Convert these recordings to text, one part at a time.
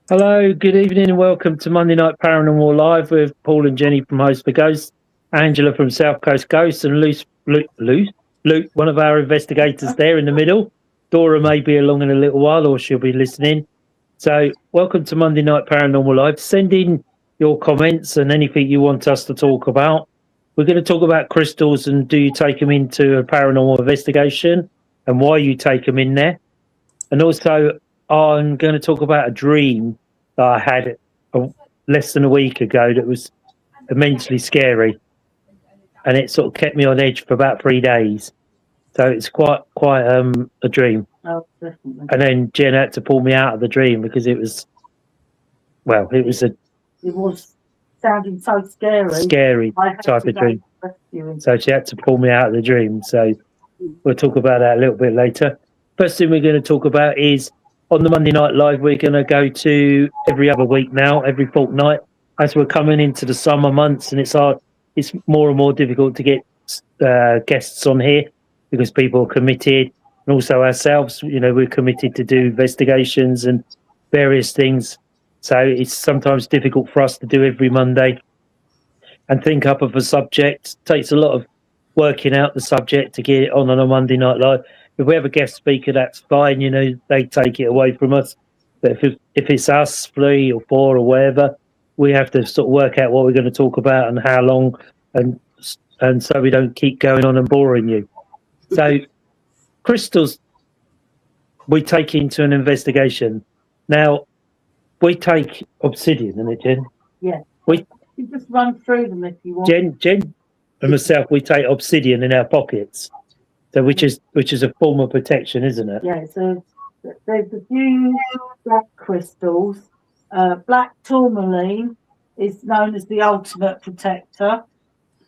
Hello, good evening, and welcome to Monday Night Paranormal Live with Paul and Jenny from Host for Ghosts, Angela from South Coast Ghosts, and Luke, one of our investigators there in the middle. Dora may be along in a little while, or she'll be listening. So, welcome to Monday Night Paranormal Live. Send in your comments and anything you want us to talk about. We're going to talk about crystals and do you take them into a paranormal investigation and why you take them in there. And also, I'm going to talk about a dream that I had less than a week ago that was immensely scary, and it sort of kept me on edge for about 3 days. So it's quite a dream. Oh, definitely. And then Jen had to pull me out of the dream because it was sounding so scary. Scary type of dream. So she had to pull me out of the dream. So we'll talk about that a little bit later. First thing we're going to talk about is on the Monday Night Live, we're going to go to every other week now, every fortnight, as we're coming into the summer months, and it's more and more difficult to get guests on here because people are committed, and also ourselves, we're committed to do investigations and various things. So it's sometimes difficult for us to do every Monday and think up of a subject. It takes a lot of working out the subject to get it on a Monday Night Live. If we have a guest speaker, that's fine. They take it away from us. But if it's us, 3 or 4 or whatever, we have to sort of work out what we're going to talk about and how long, and so we don't keep going on and boring you. So crystals, we take into an investigation. Now, we take obsidian, isn't it, Jen? Yeah. You just run through them if you want. Jen and myself, we take obsidian in our pockets. So which is a form of protection, isn't it? Yeah, so there's a few black crystals. Black tourmaline is known as the ultimate protector.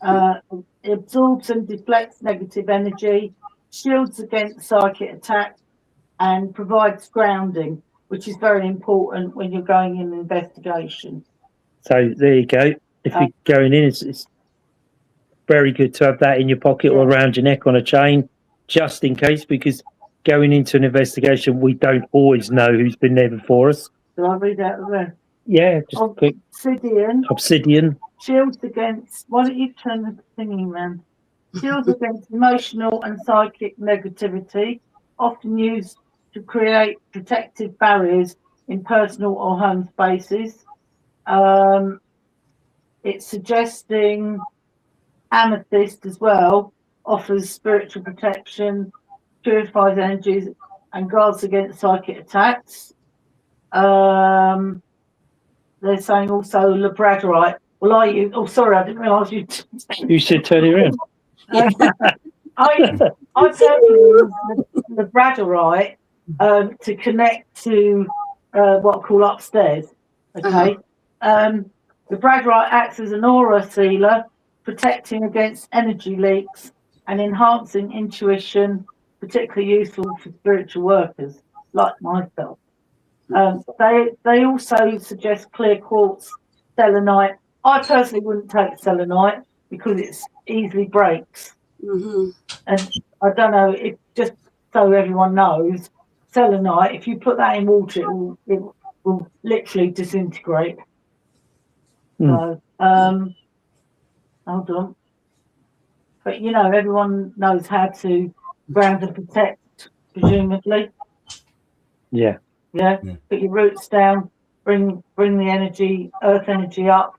It absorbs and deflects negative energy, shields against psychic attack, and provides grounding, which is very important when you're going in an investigation. So there you go. If you're going in, it's very good to have that in your pocket or around your neck on a chain, just in case, because going into an investigation, we don't always know who's been there before us. Shall I read out the rest? Yeah, just quick. Obsidian. Shields against, why don't you turn the thingy around? Shields against emotional and psychic negativity, often used to create protective barriers in personal or home spaces. It's suggesting amethyst as well, offers spiritual protection, purifies energies, and guards against psychic attacks. They're saying also labradorite. Well, I didn't realise you. You should turn it around. I personally use labradorite to connect to what I call upstairs. Okay. Labradorite acts as an aura sealer, protecting against energy leaks and enhancing intuition, particularly useful for spiritual workers like myself. They also suggest clear quartz, selenite. I personally wouldn't take selenite because it easily breaks. Mm-hmm. And I don't know, if just so everyone knows, selenite, if you put that in water, it will literally disintegrate. So, hold on. But everyone knows how to ground and protect, presumably. Yeah. Yeah. Put your roots down, bring the earth energy up,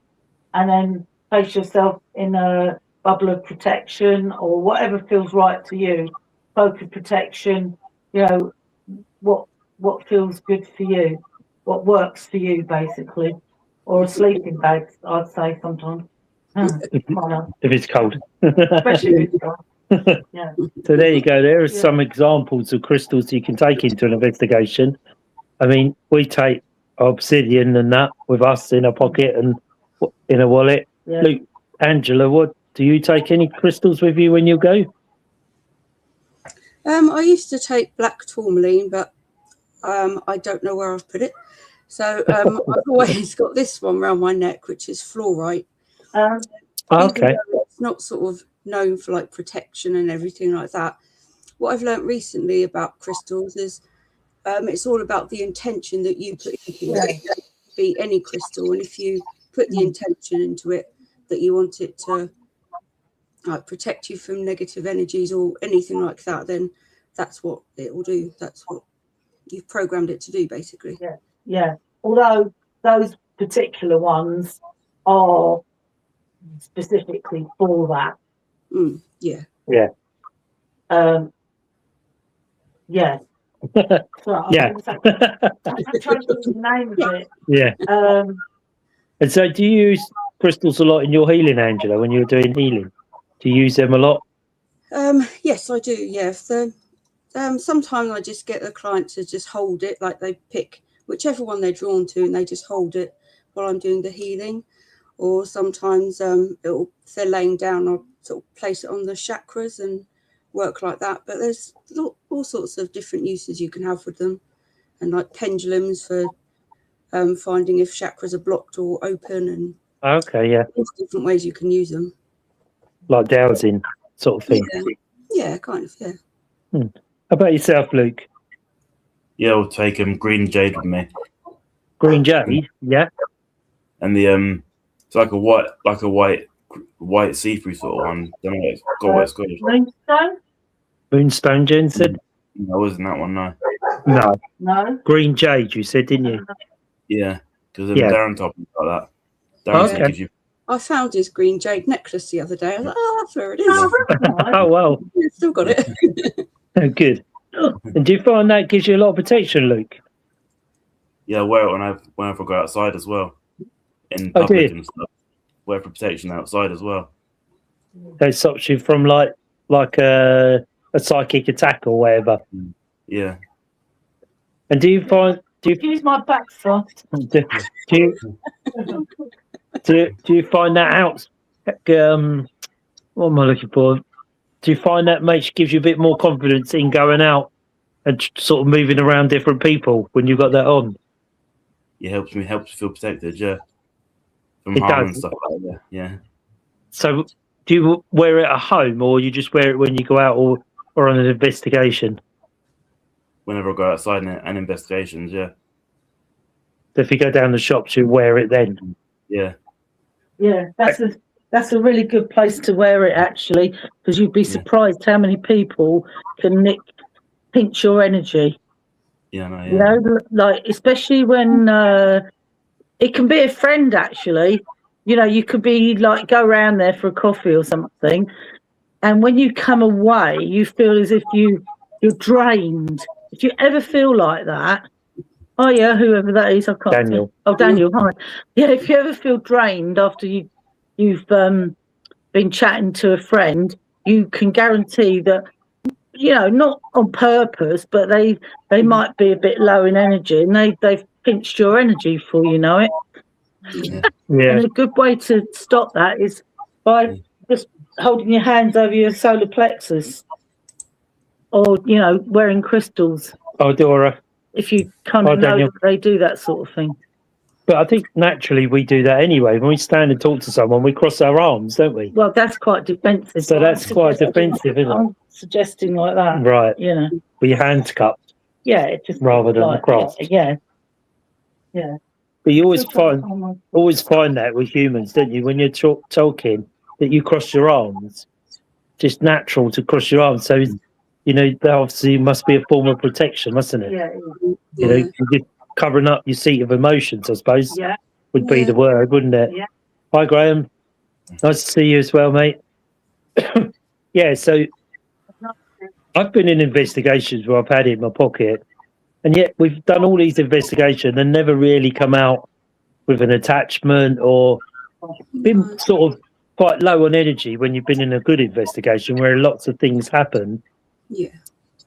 and then place yourself in a bubble of protection or whatever feels right to you. Cloak of protection, what feels good for you, what works for you, basically. Or a sleeping bag, I'd say sometimes. If it's cold. Especially if it's cold. Yeah. So there you go. There are some examples of crystals you can take into an investigation. I mean, we take obsidian and that with us in a pocket and in a wallet. Yeah. Luke, Angela, do you take any crystals with you when you go? I used to take black tourmaline, but I don't know where I've put it. So I've always got this one around my neck, which is fluorite. Okay. It's not sort of known for like protection and everything like that. What I've learned recently about crystals is It's all about the intention that you put into it. It can be any crystal, and if you put the intention into it that you want it to protect you from negative energies or anything like that, then that's what it will do. That's what you've programmed it to do, basically. Yeah. Although those particular ones are specifically for that. Yeah. So Yeah. I'm trying to think the name of it. Yeah. And so, do you use crystals a lot in your healing, Angela? When you're doing healing, do you use them a lot? Yes, I do. Yeah. Sometimes I just get the client to just hold it, like they pick whichever one they're drawn to, and they just hold it while I'm doing the healing. Or sometimes if they're laying down, I'll sort of place it on the chakras and work like that. But there's all sorts of different uses you can have with them, and like pendulums for finding if chakras are blocked or open, and there's different ways you can use them. Like dowsing sort of thing. Yeah, kind of. Yeah. How about yourself, Luke? Yeah, I'll take green jade with me. Green jade, yeah. And the it's like a white see-through sort of one. Don't know what it's called. Moonstone? Moonstone, Jen said. No, it wasn't that one. No. Green jade, you said, didn't you? Yeah, because Darren told me about that. Darren said gives you. I found his green jade necklace the other day. I was like, oh, that's where it is. Oh, well. Yeah, still got it. Oh, good. And do you find that gives you a lot of protection, Luke? Yeah, I wear it whenever I go outside as well. In public and stuff. Wear for protection outside as well. It stops you from like a psychic attack or whatever. Yeah. And do you find... Use my back thrust. Do you find that out? What am I looking for? Do you find that gives you a bit more confidence in going out and sort of moving around different people when you've got that on? Yeah, helps me feel protected. Yeah, from It harm does. and stuff like that. Yeah. So, do you wear it at home, or you just wear it when you go out or on an investigation? Whenever I go outside and investigations, yeah. So if you go down the shops, you wear it then. Yeah. Yeah, that's a really good place to wear it, actually, because you'd be surprised how many people can pinch your energy. Yeah, no, yeah. You know, like especially when it can be a friend, actually. You know, you could be like go around there for a coffee or something, and when you come away, you feel as if you're drained. If you ever feel like that, oh yeah, whoever that is, I can't. Daniel. Oh, Daniel, hi. Yeah, if you ever feel drained after you've been chatting to a friend, you can guarantee that, you know, not on purpose, but they might be a bit low in energy, and they've pinched your energy for you know it. Yeah. And a good way to stop that is by just holding your hands over your solar plexus, or you know, wearing crystals. Oh, Dora. If you kind of know that they do that sort of thing. But I think naturally we do that anyway. When we stand and talk to someone, we cross our arms, don't we? Well, that's quite defensive. So that's quite defensive, isn't it? I'm suggesting like that. Right. You know. With your hands cupped. Yeah, it just rather than the cross. Yeah. But you always find that with humans, don't you? When you're talking, that you cross your arms. Just natural to cross your arms. So, you know, that obviously must be a form of protection, mustn't it? Yeah. You know, you're just covering up your seat of emotions, I suppose. Yeah. Would be the word, wouldn't it? Yeah. Hi, Graham. Nice to see you as well, mate. Yeah, so I've been in investigations where I've had it in my pocket, and yet we've done all these investigations and never really come out with an attachment or been sort of quite low on energy when you've been in a good investigation where lots of things happen. Yeah.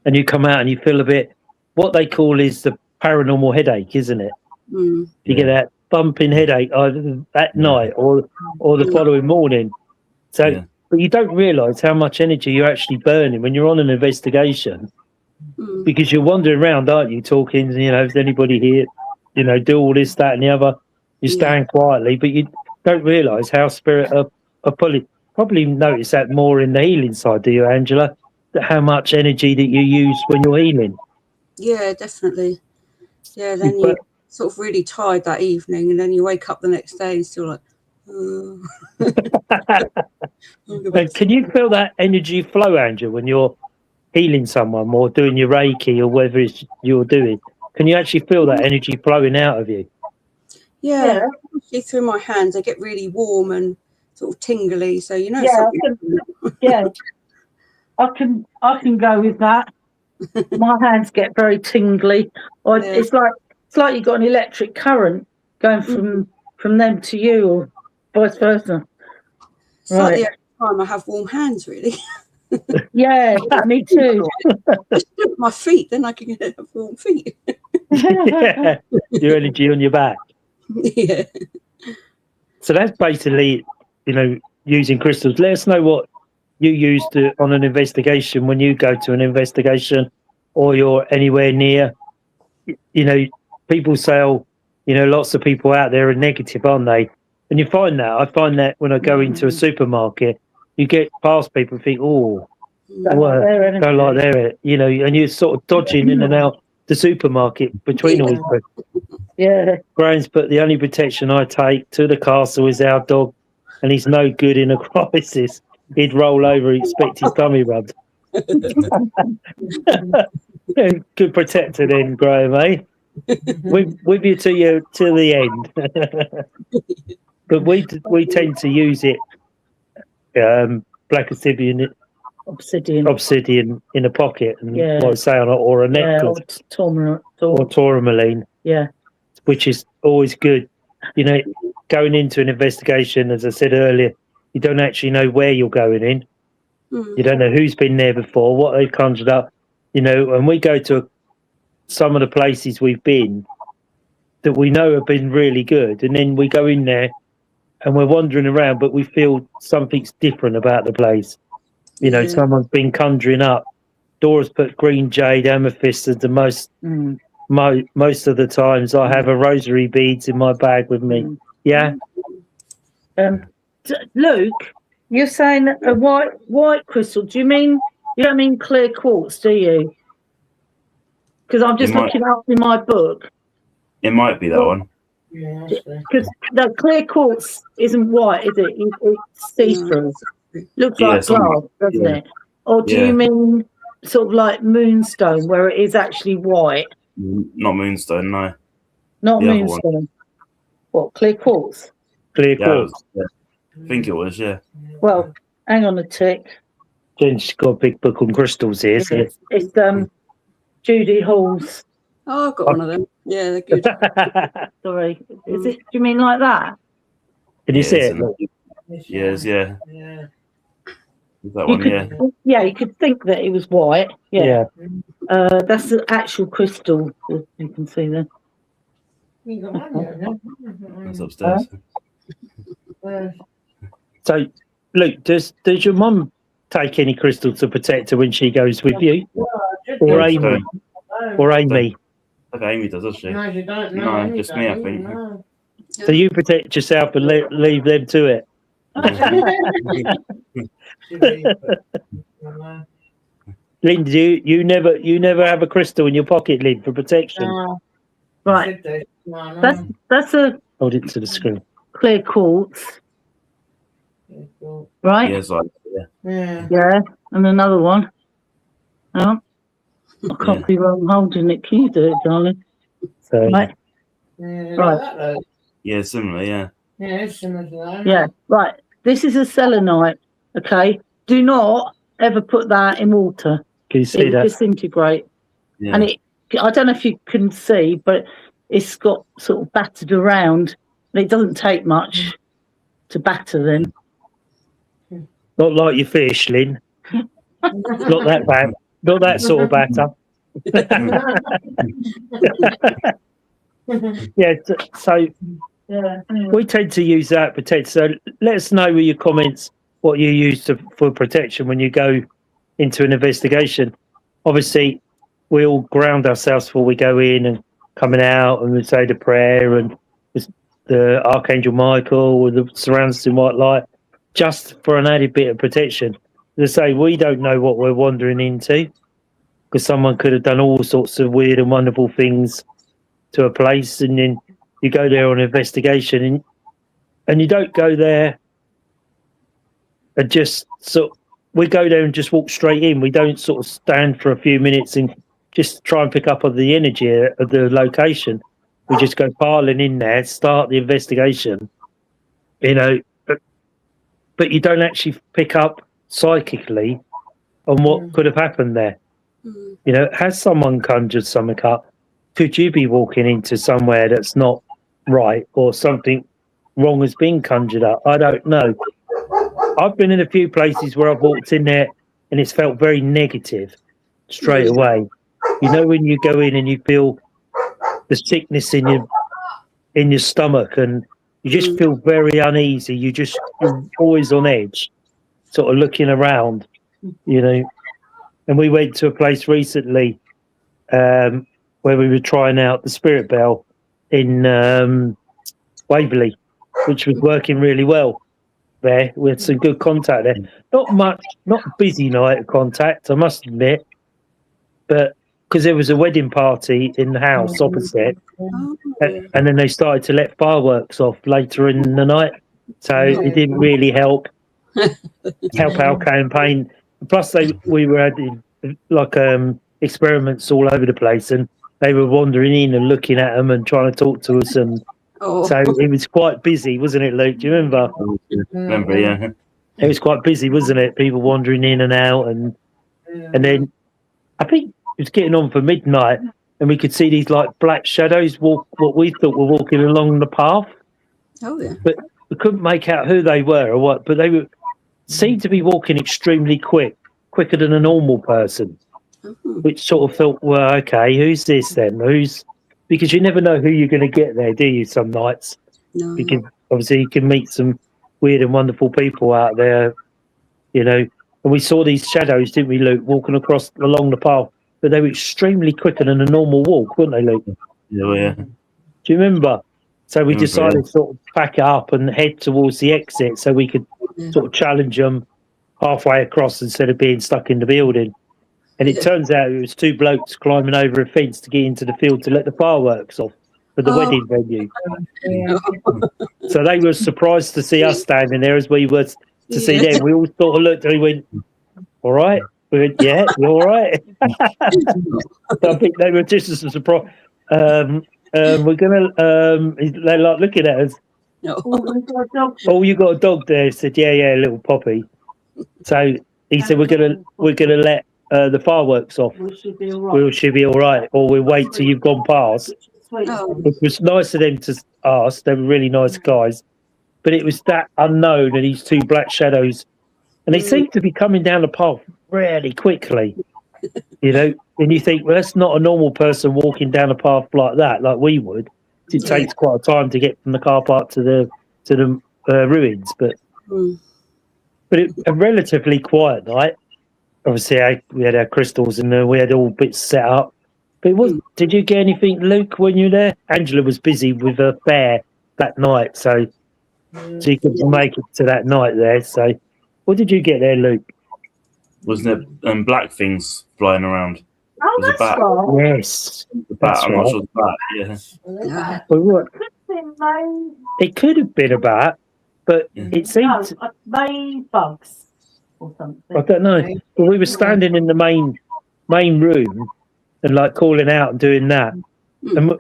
And you come out and you feel a bit, what they call is the paranormal headache, isn't it? You get that bumping headache either that night or the following morning. So, but you don't realise how much energy you're actually burning when you're on an investigation, because you're wandering around, aren't you, talking, you know, is anybody here, you know, do all this, that and the other. You stand quietly, but you don't realise how spirit are probably notice that more in the healing side, do you, Angela? That how much energy that you use when you're healing. Yeah, definitely. Yeah, then you sort of really tired that evening, and then you wake up the next day and still like, oh. Can you feel that energy flow, Andrew, when you're healing someone or doing your Reiki or whatever it's you're doing? Can you actually feel that energy flowing out of you? Yeah, especially through my hands, they get really warm and sort of tingly. So you know, I can go with that. My hands get very tingly. It's like you've got an electric current going from them to you, or vice versa. It's like the only time I have warm hands, really. Yeah, me too. Just do my feet, then I can have warm feet. Yeah, your energy on your back. Yeah. So that's basically, using crystals. Let us know what you used on an investigation when you go to an investigation or you're anywhere near. People say, lots of people out there are negative, aren't they? And I find that when I go into a supermarket, you get past people and think, don't like their, and you're sort of dodging in and out the supermarket between all of them. Yeah. Graham's put the only protection I take to the castle is our dog, and he's no good in a crisis. He'd roll over and expect his tummy rubbed. Good protector then, Graham, eh? with you till the end. But we tend to use it, black obsidian in a pocket, and or a necklace, or tourmaline, which is always good. Going into an investigation, as I said earlier, you don't actually know where you're going in. You don't know who's been there before, what they've conjured up, and we go to some of the places we've been that we know have been really good, and then we go in there and we're wandering around, but we feel something's different about the place. Someone's been conjuring up. Dora's put green jade, amethyst as the most of the times. I have a rosary beads in my bag with me. Yeah. Luke, you're saying a white crystal. You don't mean clear quartz, do you? Because I'm just looking up in my book. It might be that one. Yeah, because the clear quartz isn't white, is it? It's see-through. Looks like glass, doesn't it? Or do you mean sort of like moonstone, where it is actually white? Not moonstone, no. Not the moonstone. What, clear quartz? Clear quartz. I think it was, yeah. Well, hang on a tick. Jen's got a big book on crystals here. It's Judy Hall's. Oh, I've got one of them. Yeah, they're good. Sorry. Is it? Do you mean like that? Can you see it? Yes, yeah. That one, yeah. Yeah, you could think that it was white. Yeah. That's the actual crystal. You can see there. It's upstairs. So, Luke, does your mum take any crystal to protect her when she goes with you? Or Amy? Or Amy? Okay, Amy does she? No, you don't. No, just me, I think. No. So you protect yourself and leave them to it? Lynn, you never have a crystal in your pocket, Lynn, for protection? Right. That's a... Hold it to the screen. Clear quartz. Right? Yeah. And another one. Oh, I can't be wrong holding it. Can you do it, darling? So, right. Right. Yeah, similar, yeah. Yeah, it's similar to that. Yeah, right. This is a selenite, okay? Do not ever put that in water. Can you see that? Disintegrate. Yeah. And I don't know if you can see, but it's got sort of battered around. And it doesn't take much to batter them. Not like your fish, Lynn. Not that bad. Not that sort of batter. Yeah, so we tend to use that protect. So let us know with your comments what you use for protection when you go into an investigation. Obviously, we all ground ourselves before we go in and coming out, and we say the prayer and the Archangel Michael with the surround us in white light, just for an added bit of protection. As I say, we don't know what we're wandering into. because someone could have done all sorts of weird and wonderful things to a place, and then you go there on an investigation, and you don't go there and just we go there and just walk straight in. We don't sort of stand for a few minutes and just try and pick up on the energy of the location. We just go piling in there, start the investigation, but you don't actually pick up psychically on what could have happened there. Has someone conjured something up? Could you be walking into somewhere that's not right, or something wrong has been conjured up? I don't know. I've been in a few places where I've walked in there and it's felt very negative straight away. When you go in and you feel the sickness in your stomach, and you just feel very uneasy. You're always on edge, sort of looking around, And we went to a place recently where we were trying out the Spirit Bell in Waverley, which was working really well there. We had some good contact there. Not busy night of contact, I must admit, but because there was a wedding party in the house opposite, and then they started to let fireworks off later in the night, so it didn't really help our campaign. Plus, we were having experiments all over the place, and they were wandering in and looking at them and trying to talk to us, and so it was quite busy, wasn't it, Luke? Do you remember? Remember, yeah. It was quite busy, wasn't it? People wandering in and out, and then I think it was getting on for midnight, and we could see these black shadows walk what we thought were walking along the path. Oh yeah. But we couldn't make out who they were or what. But they seemed to be walking extremely quicker than a normal person, which sort of felt, well, okay, who's this then? Because you never know who you're going to get there, do you? Some nights, because obviously you can meet some weird and wonderful people out there, And we saw these shadows, didn't we, Luke, walking along the path? But they were extremely quicker than a normal walk, weren't they, Luke? Yeah. Do you remember? So we decided to sort of pack it up and head towards the exit so we could sort of challenge them halfway across instead of being stuck in the building. And it turns out it was two blokes climbing over a fence to get into the field to let the fireworks off for the wedding venue. So they were surprised to see us standing there as we were to see them. We all sort of looked and we went, all right? We went, yeah, you all right? I think they were just as surprised. We're going to, they're like looking at us. Oh, you got a dog there? I said, yeah, little Poppy. So he said, we're gonna let the fireworks off. We should be all right. Or we'll wait till you've gone past. It was nice of them to ask. They were really nice guys. But it was that unknown and these two black shadows. And they seemed to be coming down the path really quickly. And you think, well, that's not a normal person walking down a path like that, like we would. It takes quite a time to get from the car park to the ruins, but a relatively quiet night. Obviously, we had our crystals and we had all bits set up. But it was. Did you get anything, Luke, when you were there? Angela was busy with her fair that night, so she couldn't make it to that night there. So, what did you get there, Luke? Wasn't it black things flying around? Oh, There's that's a bat. right. Yes, The bat. I'm not sure the bat. Yeah. Well, what? It could have been a bat, but it seemed May bugs or something. I don't know. But we were standing in the main room and calling out and doing that. And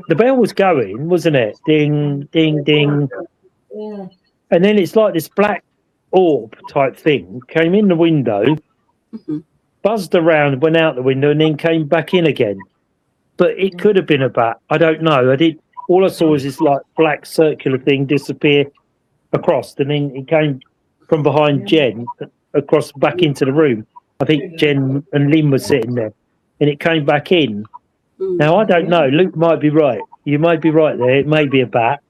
the bell was going, wasn't it? Ding, ding, ding. Yeah. And then it's like this black orb type thing came in the window, buzzed around, went out the window, and then came back in again. But it could have been a bat. I don't know. All I saw was this black circular thing disappear across, and then it came from behind Jen across back into the room. I think Jen and Lynn were sitting there, and it came back in. Now I don't know. Luke might be right. You might be right there. It may be a bat,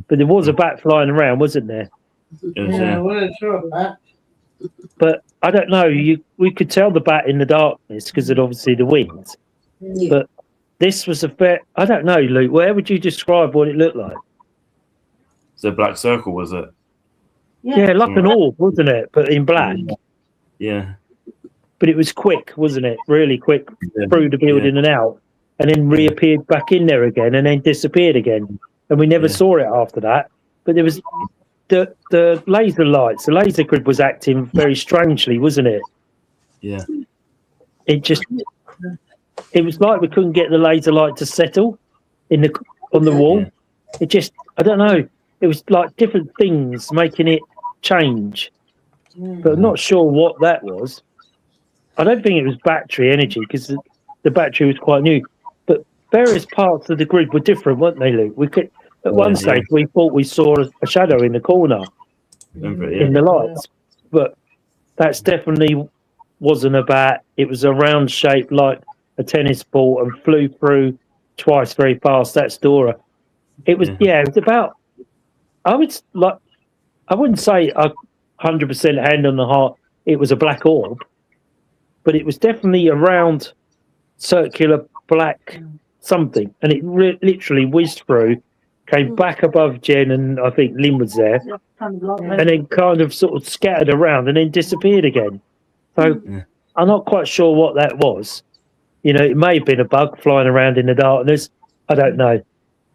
but there was a bat flying around, wasn't there? Yeah, I wasn't sure of that. But I don't know. We could tell the bat in the darkness because of obviously the wind. Yeah. But this was a bit. I don't know, Luke. Where would you describe what it looked like? It's a black circle, was it? Yeah, like an orb, wasn't it? But in black. Yeah. but it was quick, wasn't it? Really quick through the building and out, and then reappeared back in there again, and then disappeared again, and we never saw it after that. But there was the laser lights, the laser grid was acting very strangely, wasn't it? Yeah. It was like we couldn't get the laser light to settle on the wall. It just, I don't know. It was like different things making it change, but I'm not sure what that was. I don't think it was battery energy because the battery was quite new, but various parts of the grid were different, weren't they, Luke? We could, at one stage, we thought we saw a shadow in the corner in the lights, but that's definitely wasn't a bat. It was a round shape like a tennis ball and flew through twice very fast. That's Dora. It was it was about. I wouldn't say 100% hand on the heart. It was a black orb, but it was definitely a round, circular black something, and it literally whizzed through, came back above Jen, and I think Lynn was there, and then kind of sort of scattered around and then disappeared again. So I'm not quite sure what that was. You know, it may have been a bug flying around in the darkness. I don't know.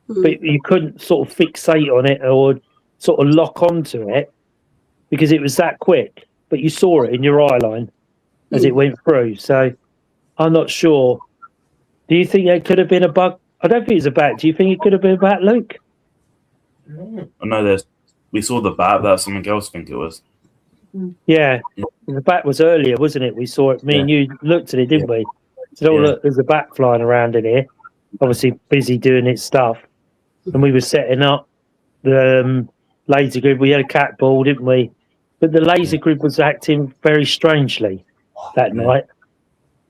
But you couldn't sort of fixate on it or sort of lock onto it because it was that quick. But you saw it in your eye line as it went through. So I'm not sure. Do you think it could have been a bug? I don't think it's a bat. Do you think it could have been a bat, Luke? I know we saw the bat. That's something else. I think it was. Yeah, the bat was earlier, wasn't it? We saw it. Me and you looked at it, didn't we? Said, "Oh, look, there's a bat flying around in here." Obviously, busy doing its stuff, and we were setting up the laser grid. We had a cat ball, didn't we? But the laser grid was acting very strangely that night.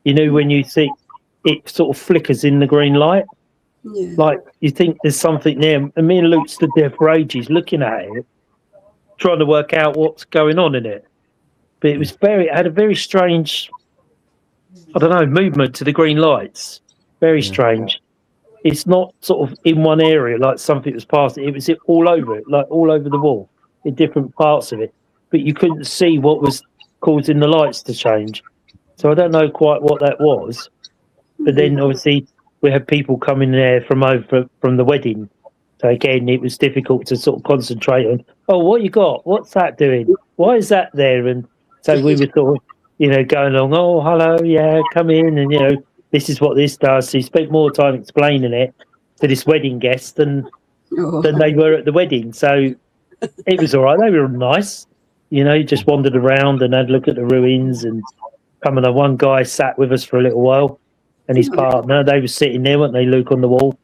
You know, when you think it sort of flickers in the green light, like you think there's something there. And me and Luke stood there for ages looking at it, trying to work out what's going on in it. But it was it had a very strange, I don't know, movement to the green lights. Very strange. It's not sort of in one area like something was past it. It was all over it, like all over the wall, in different parts of it. But you couldn't see what was causing the lights to change. So I don't know quite what that was. But then obviously we had people coming there from the wedding. So again, it was difficult to sort of concentrate on, oh, what you got? What's that doing? Why is that there? And so we were sort of, you know, going along, oh, hello, yeah, come in. And, you know, this is what this does. So he spent more time explaining it to this wedding guest than they were at the wedding. So it was all right. They were nice. You know, just wandered around and had a look at the ruins. And one guy sat with us for a little while and his partner, they were sitting there, weren't they, Luke, on the wall?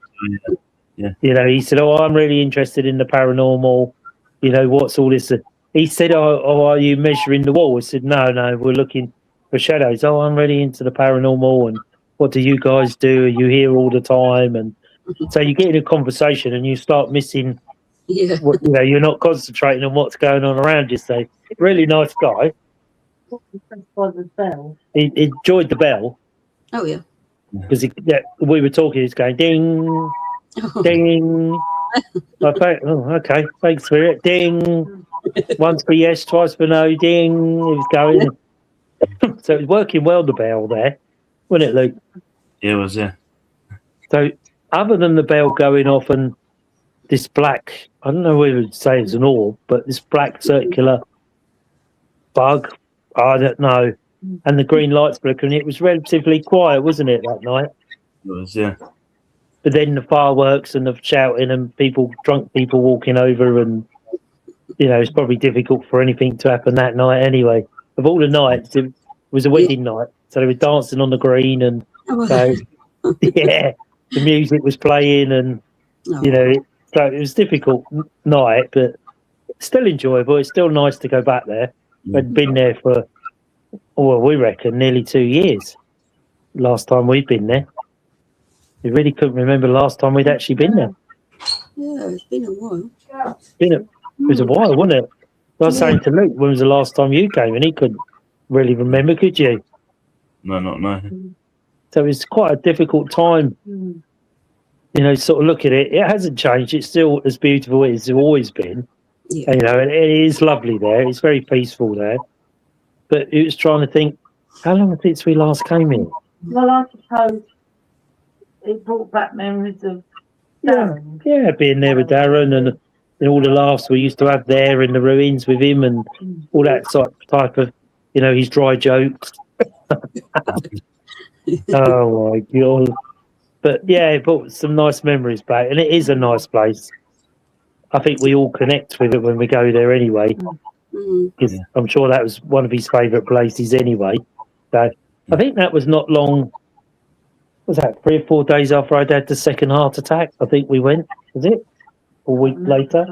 Yeah. You know, he said, oh, I'm really interested in the paranormal. You know, what's all this? He said, oh, are you measuring the wall? I said, no, we're looking for shadows. Oh, I'm really into the paranormal. And what do you guys do? Are you here all the time? And so you get in a conversation and you start missing what, you know, you're not concentrating on what's going on around you. So really nice guy. He enjoyed the bell. Oh, yeah. Because we were talking, he's going, ding, ding. I thought, oh, okay, thanks for it. Ding. Once for yes, twice for no. Ding. It was going. So it was working well, the bell there, wasn't it, Luke? Yeah, it was, yeah. So other than the bell going off and this black, I don't know whether to say it's an orb, but this black circular bug, I don't know, and the green lights flickering, it was relatively quiet, wasn't it, that night? It was, yeah. But then the fireworks and the shouting and drunk people walking over, and you know, it's probably difficult for anything to happen that night anyway. Of all the nights, it was a wedding night, so they were dancing on the green, and so the music was playing, and you know, so it was a difficult night, but still enjoyable. It's still nice to go back there. We'd been there for, well, we reckon nearly 2 years. Last time we'd been there. We really couldn't remember the last time we'd actually been there. Yeah, it's been a while. It was a while, wasn't it? I was saying to Luke, when was the last time you came? And he couldn't really remember, could you? No. So it's quite a difficult time. You know, sort of look at it. It hasn't changed. It's still as beautiful as it's always been. Yeah. You know, and it is lovely there. It's very peaceful there. But it was trying to think, How long since we last came in? Well, I suppose it brought back memories of Darren. Yeah, being there with Darren and all the laughs we used to have there in the ruins with him and all that type of, his dry jokes. Oh my God. But yeah, it brought some nice memories back, and it is a nice place. I think we all connect with it when we go there anyway, because I'm sure that was one of his favourite places anyway. So I think that was not long. Was that 3 or 4 days after I'd had the second heart attack? I think we went. Was it? A week later?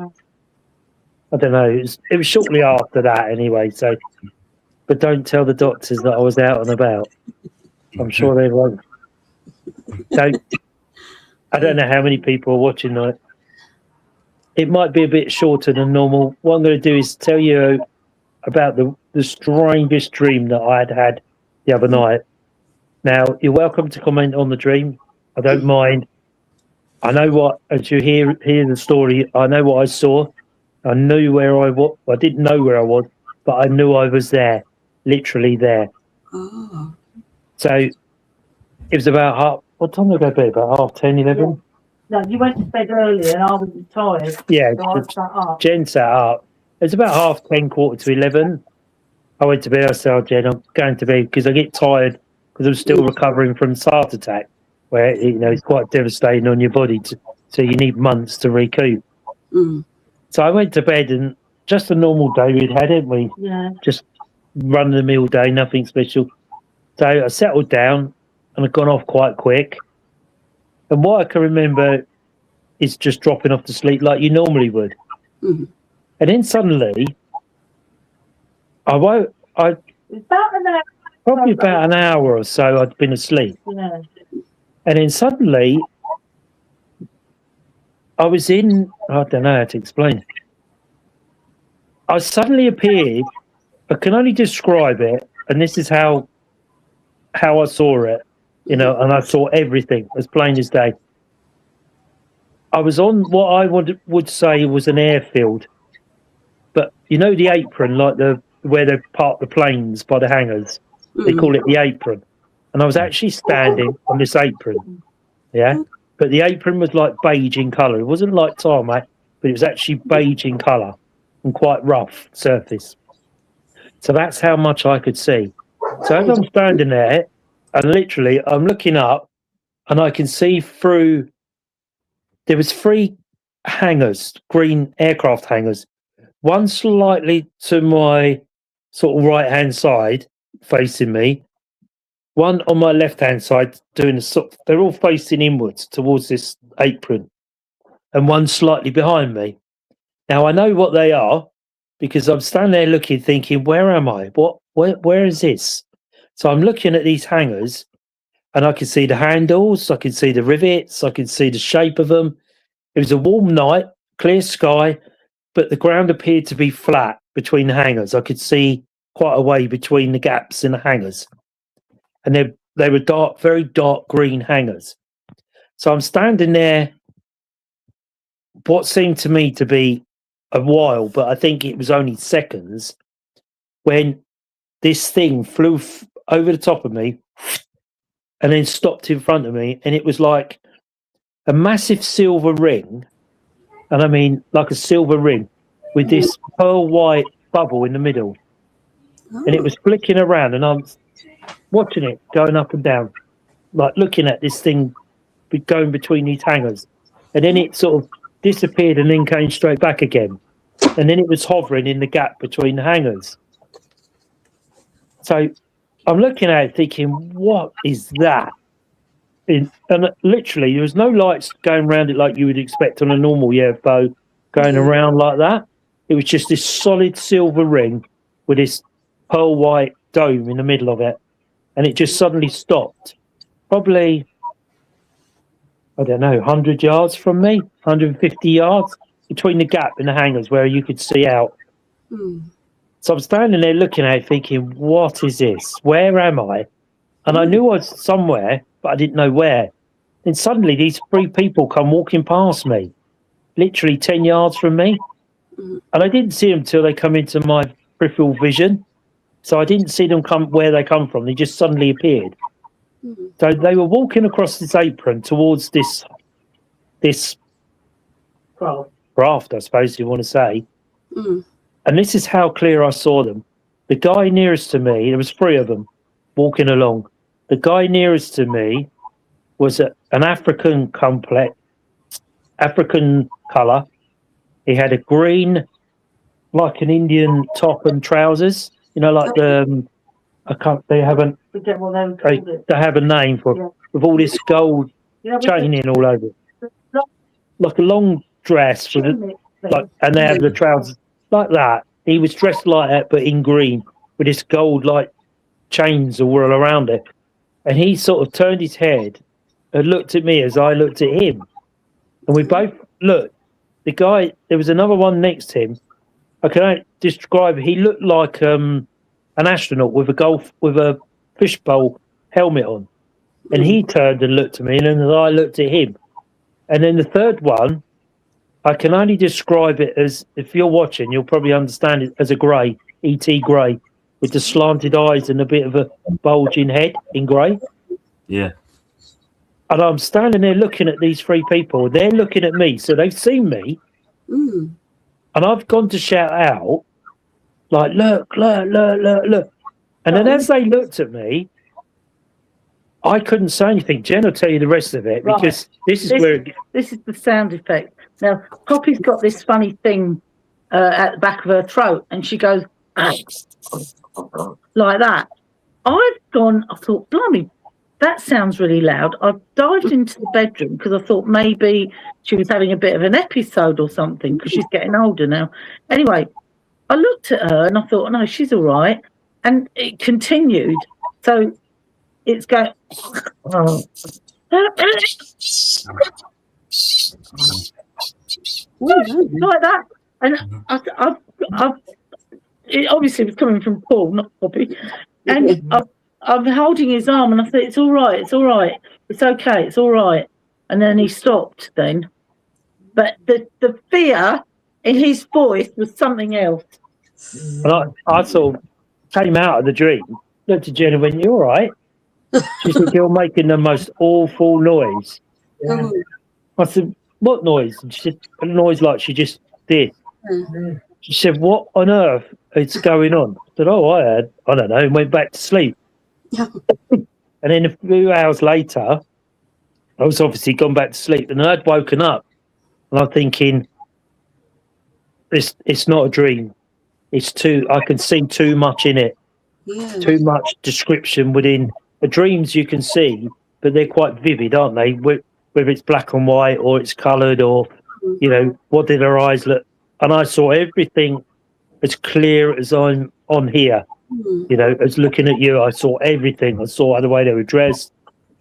I don't know. It was shortly after that anyway. So, but don't tell the doctors that I was out and about. I'm sure they won't. So, I don't know how many people are watching that. It might be a bit shorter than normal. What I'm going to do is tell you about the strangest dream that I had the other night. Now, you're welcome to comment on the dream. I don't mind. I know what, as you hear the story, I know what I saw. I knew where I was. I didn't know where I was, but I knew I was there, literally there. Oh. So it was about what time did I go to bed? About 10:30, 11? No, you went to bed early and I was tired. Yeah, So I sat up. Jen sat up. It was about 10:30, 11. I went to bed. I said, Jen, I'm going to bed because I get tired because I'm still recovering from this heart attack, where it's quite devastating on your body, so you need months to recoup. So I went to bed, and just a normal day we'd had, hadn't we? Yeah. Just run the mill day, nothing special. So I settled down, and I'd gone off quite quick. And what I can remember is just dropping off to sleep like you normally would. And then suddenly, I woke. Probably about an hour or so I'd been asleep. Yeah. And then suddenly I was I don't know how to explain. I suddenly appeared, I can only describe it, and this is how I saw it, and I saw everything as plain as day. I was on what I would say was an airfield, but the apron, like where they park the planes by the hangars. They call it the apron. And I was actually standing on this apron. Yeah. But the apron was like beige in colour. It wasn't like tarmac, but it was actually beige in colour and quite rough surface. So that's how much I could see. So as I'm standing there, and literally I'm looking up and I can see through, there was 3 hangars, green aircraft hangars, one slightly to my sort of right-hand side, facing me, one on my left-hand side doing they're all facing inwards towards this apron, and one slightly behind me. Now I know what they are because I'm standing there looking, thinking, where am I? Where is this? So I'm looking at these hangars, and I can see the handles, I can see the rivets, I can see the shape of them. It was a warm night, clear sky, but the ground appeared to be flat between the hangars. I could see quite a way between the gaps in the hangars, and they were dark, very dark green hangars. So I'm standing there, what seemed to me to be a while, but I think it was only seconds, when this thing flew over the top of me and then stopped in front of me, and it was like a massive silver ring, and I mean like a silver ring with this pearl white bubble in the middle. And it was flicking around, and I'm watching it going up and down, like looking at this thing going between these hangars. And then it sort of disappeared and then came straight back again. And then it was hovering in the gap between the hangars. So I'm looking at it thinking, what is that? And literally, there was no lights going around it like you would expect on a normal UFO going around like that. It was just this solid silver ring with this pearl white dome in the middle of it, and it just suddenly stopped, probably, I don't know, 100 yards from me, 150 yards between the gap in the hangars where you could see out. So I'm standing there looking at it thinking, what is this? Where am I? And I knew I was somewhere, but I didn't know where. Then suddenly these 3 people come walking past me, literally 10 yards from me, and I didn't see them till they come into my peripheral vision. So I didn't see them come where they come from. They just suddenly appeared. So they were walking across this apron towards this craft, I suppose you want to say. And this is how clear I saw them. The guy nearest to me, there was 3 of them walking along. The guy nearest to me was an African colour. He had a green, like an Indian top and trousers. You know, like they have a name for it, with all this gold chaining all over it. Like a long dress with and they have the trousers like that. He was dressed like that, but in green, with this gold like chains all around it. And he sort of turned his head and looked at me as I looked at him. And we both looked. The guy, there was another one next to him. I can describe. He looked like an astronaut with a fishbowl helmet on. And he turned and looked at me, and then I looked at him. And then the third one, I can only describe it as, if you're watching, you'll probably understand it as a grey, E.T. grey, with the slanted eyes and a bit of a bulging head in grey. Yeah. And I'm standing there looking at these 3 people. They're looking at me, so they've seen me. And I've gone to shout out, like, look. And then as they looked at me, I couldn't say anything. Jen will tell you the rest of it, because this is the sound effect. Now, Poppy's got this funny thing at the back of her throat, and she goes like that. I thought, blimey, that sounds really loud. I dived into the bedroom because I thought maybe she was having a bit of an episode or something, because she's getting older now. Anyway, I looked at her and I thought, no, she's all right. And it continued. So it's going like that. And it obviously was coming from Paul, not Poppy. And I'm holding his arm and I thought, it's all right, it's okay, it's all right. And then he stopped then. But the fear in his voice was something else. And I sort of came out of the dream, looked at Jen and went, you all right? She said, you're making the most awful noise. I said, what noise? And she said, a noise like she just did. She said, what on earth is going on? I said, I don't know, and went back to sleep. And then a few hours later, I was obviously gone back to sleep, and I'd woken up, and I'm thinking, it's not a dream. I can see too much in it. Too much description within. The dreams you can see, but they're quite vivid, aren't they? Whether it's black and white or it's coloured, or, you know, what did her eyes look? And I saw everything as clear as I'm on here. You know, as looking at you, I saw everything. I saw the way they were dressed,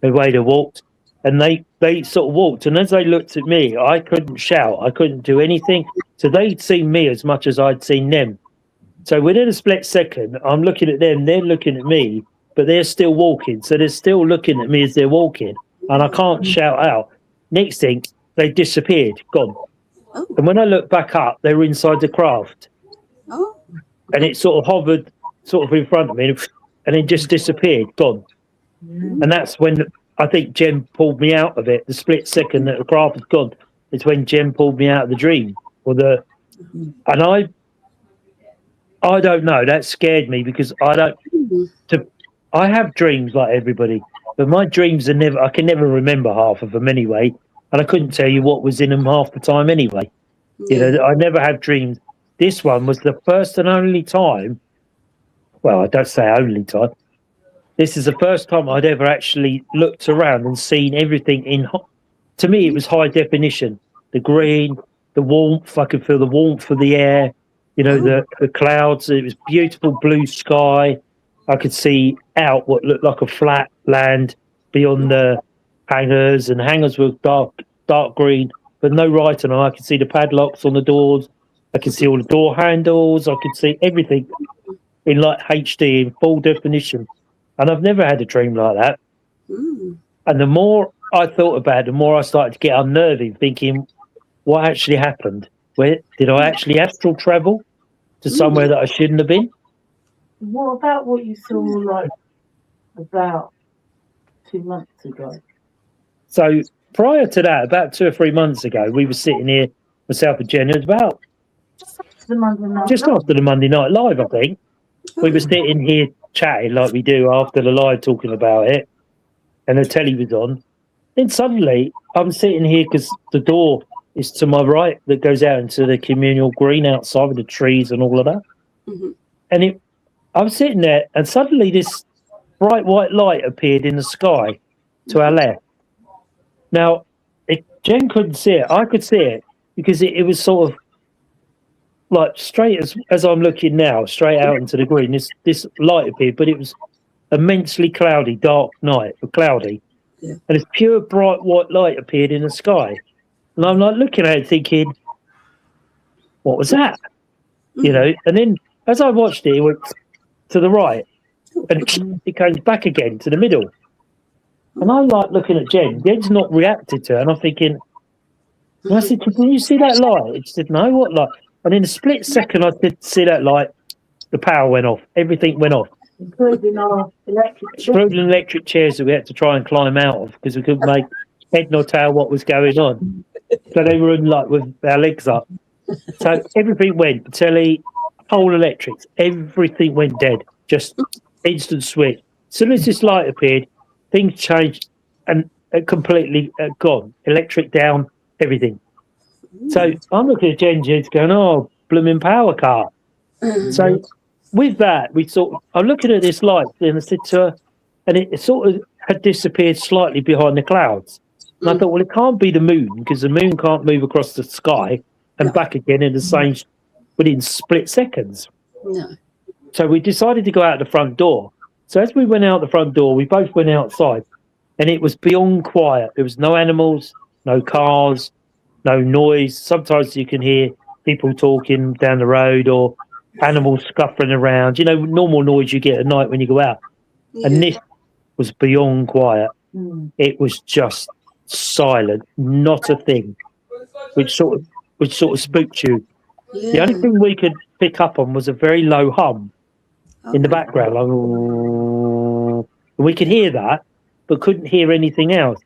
the way they walked, and they sort of walked. And as they looked at me, I couldn't shout. I couldn't do anything. So they'd seen me as much as I'd seen them. So within a split second, I'm looking at them, they're looking at me, but they're still walking. So they're still looking at me as they're walking, and I can't shout out. Next thing, they disappeared, gone. And when I looked back up, they were inside the craft. And it sort of hovered sort of in front of me, and then just disappeared, gone. And that's when I think Jen pulled me out of it. The split second that the craft was gone, it's when Jen pulled me out of the dream. And I don't know. That scared me, because I have dreams like everybody, but my dreams are I can never remember half of them anyway, and I couldn't tell you what was in them half the time anyway. You know, I never had dreams. This one was the first and only time. Well, I don't say only time. This is the first time I'd ever actually looked around and seen everything to me, it was high definition. The green, the warmth, I could feel the warmth of the air. You know, the clouds, it was beautiful blue sky. I could see out what looked like a flat land beyond the hangars, and hangars were dark green, but no writing on. I could see the padlocks on the doors. I could see all the door handles. I could see everything in like HD, in full definition. And I've never had a dream like that. And the more I thought about it, the more I started to get unnerving, thinking, what actually happened? Where did I actually astral travel to somewhere that I shouldn't have been? What about what you saw like about 2 months ago? So prior to that, about 2 or 3 months ago, we were sitting here, myself and Jen, it was about The Monday night. just after the Monday Night Live, I think. We were sitting here chatting like we do after the live, talking about it, and the telly was on. Then suddenly, I'm sitting here because the door is to my right that goes out into the communal green outside with the trees and all of that. Mhm. And I was sitting there, and suddenly this bright white light appeared in the sky to our left. Now, Jen couldn't see it. I could see it because it was sort of like straight as I'm looking now, straight out into the green. This light appeared, but it was immensely cloudy, dark night, but cloudy. Yeah. And this pure bright white light appeared in the sky. And I'm like looking at it thinking, what was that? You know, and then as I watched it, it went to the right and it came back again to the middle. And I'm like looking at Jen. Jen's not reacted to it. And I'm thinking, and I said, "Can you see that light?" She said, "No, what light?" And in a split second, I did see that light. The power went off. Everything went off. Including our electric chair. Including electric chairs that we had to try and climb out of because we couldn't make head nor tail what was going on. So they were in like with our legs up. So everything went. The telly, whole electrics, everything went dead. Just instant switch. As soon as this light appeared, things changed and completely gone. Electric down, everything. So I'm looking at Jen going, "Oh, blooming power car." So with that, I'm looking at this light and I said to her, and it sort of had disappeared slightly behind the clouds. And I thought, well, it can't be the moon because the moon can't move across the sky and back again in the same within split seconds. No. So we decided to go out the front door. So as we went out the front door, we both went outside and it was beyond quiet. There was no animals, no cars, no noise. Sometimes you can hear people talking down the road or animals scuffling around, normal noise you get at night when you go out. Yeah. And this was beyond quiet. It was just silent, not a thing, which sort of spooked you. Yeah. The only thing we could pick up on was a very low hum in the background. Like, we could hear that, but couldn't hear anything else.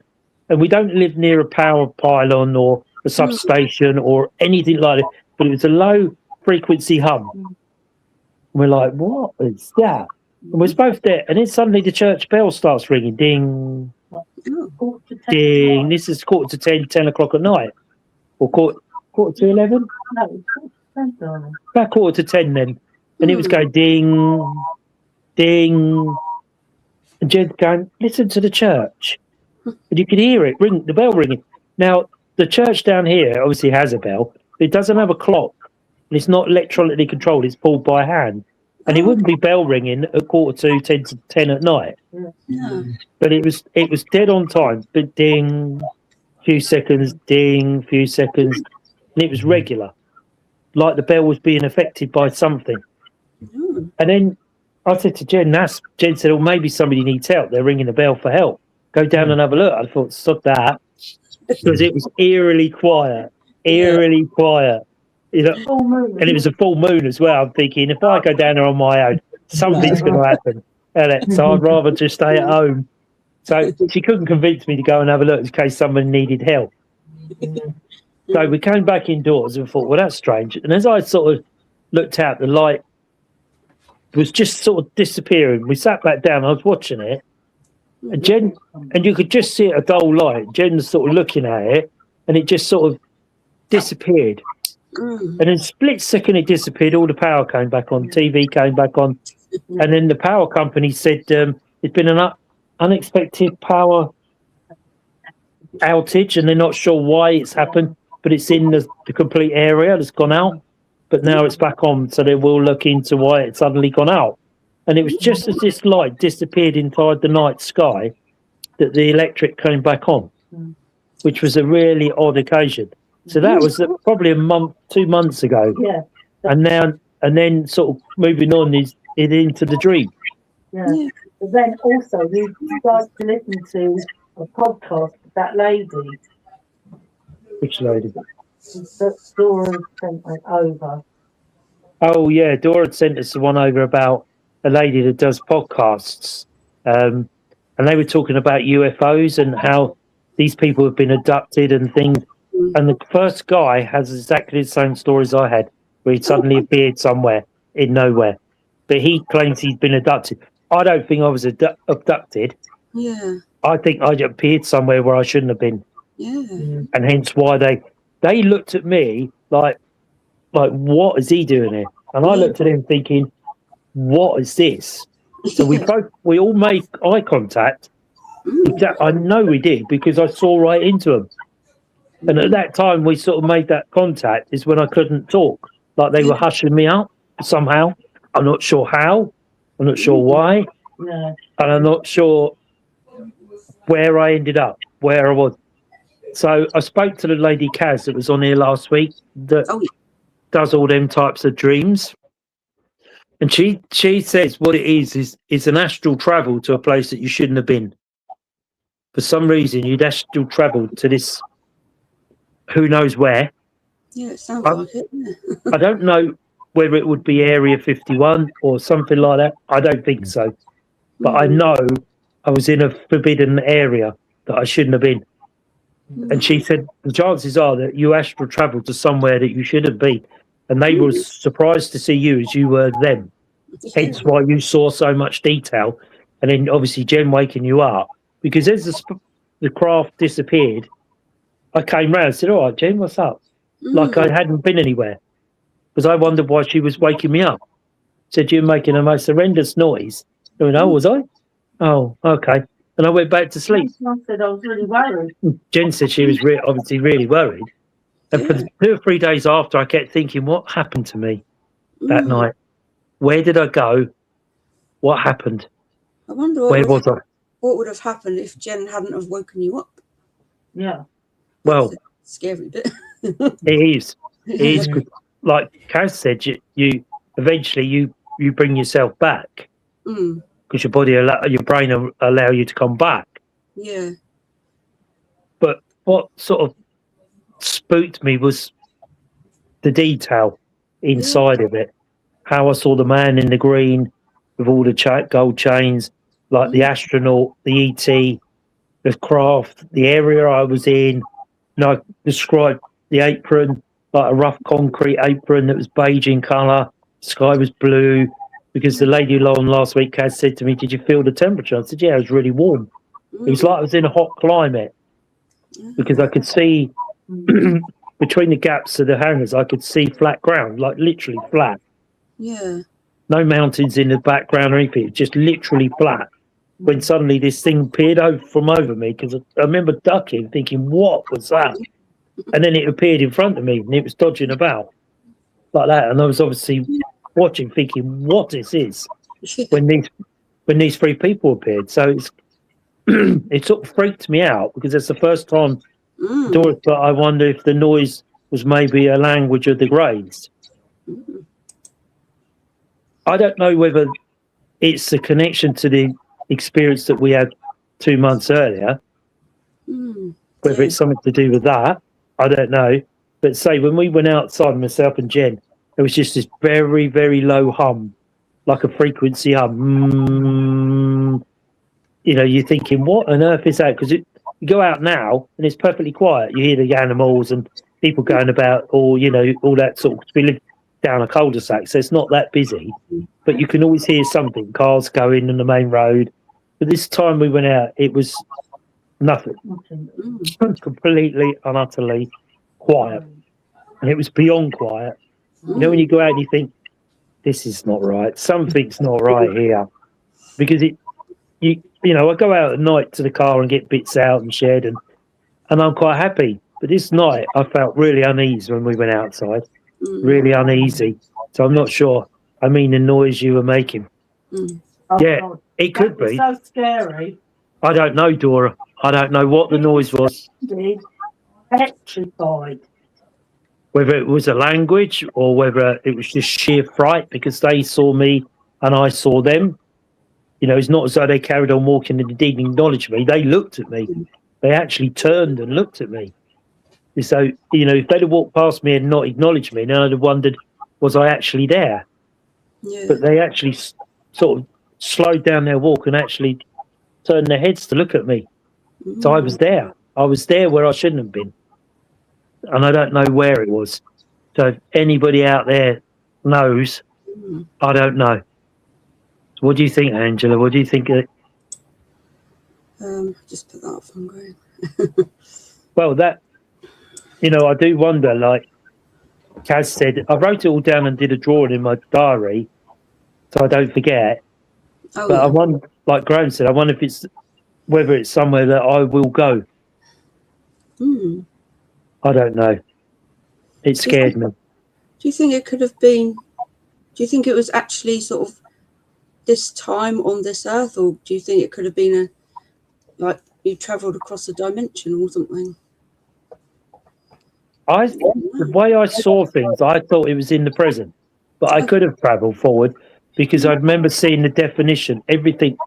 And we don't live near a power pylon or a substation or anything like that, but it was a low frequency hum. And we're like, what is that? And we was both there, and then suddenly the church bell starts ringing, ding, ding. This is 10:45, 10 o'clock at night, or quarter to 11. No, it's 10, darling. About 9:45 then, and it was going ding, ding, and Jen's going, "Listen to the church," and you could hear it ring, the bell ringing. Now the church down here obviously has a bell, but it doesn't have a clock, and it's not electronically controlled. It's pulled by hand. And it wouldn't be bell ringing at 9:45, 10 at night. No. But it was dead on time. But ding, few seconds, ding, few seconds. And it was regular. Like the bell was being affected by something. And then I said to Jen, Jen said, "Oh, maybe somebody needs help. They're ringing the bell for help. Go down and have a look." I thought, stop that. Because it was eerily quiet. Eerily quiet. Full moon. And it was a full moon as well. I'm thinking, if I go down there on my own, something's going to happen. So I'd rather just stay at home. So she couldn't convince me to go and have a look in case someone needed help. So we came back indoors and thought, well, that's strange. And as I sort of looked out, the light was just sort of disappearing. We sat back down. I was watching it. And Jen, and you could just see it, a dull light. Jen was sort of looking at it, and it just sort of disappeared. And in a split second it disappeared. All the power came back on, TV came back on, and then the power company said there's been an unexpected power outage, and they're not sure why it's happened, but it's in the complete area that's gone out, but now it's back on, so they will look into why it's suddenly gone out. And it was just as this light disappeared inside the night sky that the electric came back on, which was a really odd occasion. So that was probably 2 months ago. Yeah. And then sort of moving on is into the dream. Yeah. But then also you started to listen to a podcast with that lady. Which lady? That Dora sent it over. Oh yeah, Dora had sent us the one over about a lady that does podcasts, and they were talking about UFOs and how these people have been abducted and things. And the first guy has exactly the same story as I had, where he suddenly appeared somewhere in nowhere. But he claims he's been abducted. I don't think I was abducted. Yeah. I think I appeared somewhere where I shouldn't have been. Yeah. And hence why they looked at me like what is he doing here? And I looked at him thinking, what is this? So we all made eye contact. I know we did because I saw right into him. And at that time we sort of made that contact is when I couldn't talk. Like they were hushing me up somehow. I'm not sure how. I'm not sure why. Yeah. And I'm not sure where I ended up, where I was. So I spoke to the lady Kaz that was on here last week that does all them types of dreams. And she says what it is an astral travel to a place that you shouldn't have been. For some reason, you'd astral travel to this, who knows where. Yeah, it sounds like it. Yeah. I don't know whether it would be Area 51 or something like that. I don't think so. But I know I was in a forbidden area that I shouldn't have been. And she said the chances are that you astral travel to somewhere that you shouldn't be. And they were surprised to see you as you were them. Hence why you saw so much detail. And then obviously Jen waking you up. Because as the craft disappeared, I came round and said, all right, Jen, what's up? Like I hadn't been anywhere. Because I wondered why she was waking me up. Said, you're making a most horrendous noise. I went, oh, was I? Oh, okay. And I went back to sleep. I said I was really worried. Jen said she was obviously really worried. And for 2 or 3 days after, I kept thinking, what happened to me that night? Where did I go? What happened? I wonder where was I? What would have happened if Jen hadn't have woken you up? Yeah. Well, scary bit. It is. It is. Like Kaz said, you eventually you bring yourself back because your body, your brain will allow you to come back. Yeah. But what sort of spooked me was the detail inside of it. How I saw the man in the green with all the gold chains, like the astronaut, the ET, the craft, the area I was in. And I described the apron, like a rough concrete apron that was beige in colour. The sky was blue. Because the lady on last week, Kaz, said to me, did you feel the temperature? I said, yeah, it was really warm. It was like I was in a hot climate. Because I could see between the gaps of the hangars, I could see flat ground, like literally flat. Yeah. No mountains in the background or anything, just literally flat. When suddenly this thing appeared from over me, because I remember ducking, thinking, what was that? And then it appeared in front of me, and it was dodging about like that. And I was obviously watching, thinking, what is this? When these three people appeared. So it sort of freaked me out, because it's the first time Doris thought, I wonder if the noise was maybe a language of the graves. I don't know whether it's a connection to the experience that we had 2 months earlier, whether it's something to do with that, I don't know. But say when we went outside, myself and Jen, there was just this very, very low hum, like a frequency hum. You know, you're thinking, what on earth is that? Because you go out now and it's perfectly quiet. You hear the animals and people going about, or, you know, all that sort of, we live down a cul-de-sac, so it's not that busy, but you can always hear something, cars going on the main road. But this time we went out, it was nothing. Completely and utterly quiet. And it was beyond quiet. You know, when you go out and you think, this is not right, something's not right here. Because you know, I go out at night to the car and get bits out and shared, and I'm quite happy. But this night I felt really uneasy when we went outside. Really uneasy. So I'm not sure. I mean, the noise you were making. Yeah, it could be. So scary. I don't know, Dora. I don't know what the noise was. Petrified. Whether it was a language or whether it was just sheer fright because they saw me and I saw them. You know, it's not as though they carried on walking and didn't acknowledge me. They looked at me. They actually turned and looked at me. So, you know, if they'd have walked past me and not acknowledged me, then I'd have wondered, was I actually there? Yeah. But they actually sort of slowed down their walk and actually turned their heads to look at me. So I was there. I was there where I shouldn't have been. And I don't know where it was. So if anybody out there knows, I don't know. So what do you think, Angela? What do you think? Just put that off on going. Well, that, I do wonder, like Kaz said, I wrote it all down and did a drawing in my diary so I don't forget. Oh, But yeah. I wonder, like Graham said, I wonder whether it's somewhere that I will go. I don't know. It scared me. Do you think it could have been? Do you think it was actually sort of this time on this earth, or do you think it could have been like you travelled across a dimension or something? The way I saw things, I thought it was in the present, but I could have travelled forward because I remember seeing the definition, everything.